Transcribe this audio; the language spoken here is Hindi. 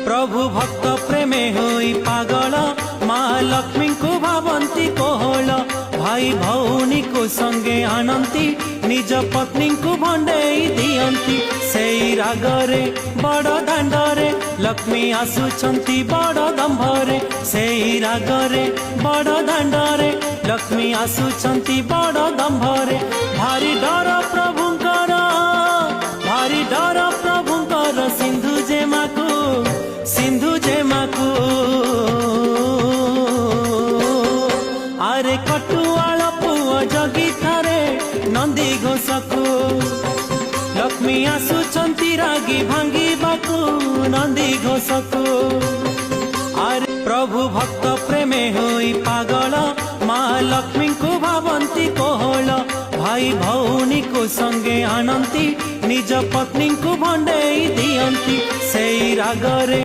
प्रभु भक्त प्रेमे होई पागल माँ लक्ष्मी को भावंती कोहल भाई भौनी को संगे आनंती निज पत्नी को भंडेई दियंती सेई रागरे बड़ दांडरे लक्ष्मी आसुछंती बड़ दंभरे सेई रागरे बड़ दांडरे लक्ष्मी आसुछंती बड़ दंभरे भारी डर प्रभुंकर भारी डर प्रभुंकर सिंधु जेमाकू आरे कटुआल पुआ जगी थारे नंदी घोषकू लक्ष्मी आसुछंती रागी भांगी बाकू नंदी घोषकू आरे प्रभु भक्त प्रेमे होई पागल माँ लक्ष्मी को भावंती कोहल भाई भौनी को संगे आनंती निज पत्नी को भंडेई दियंती सेई रागरे।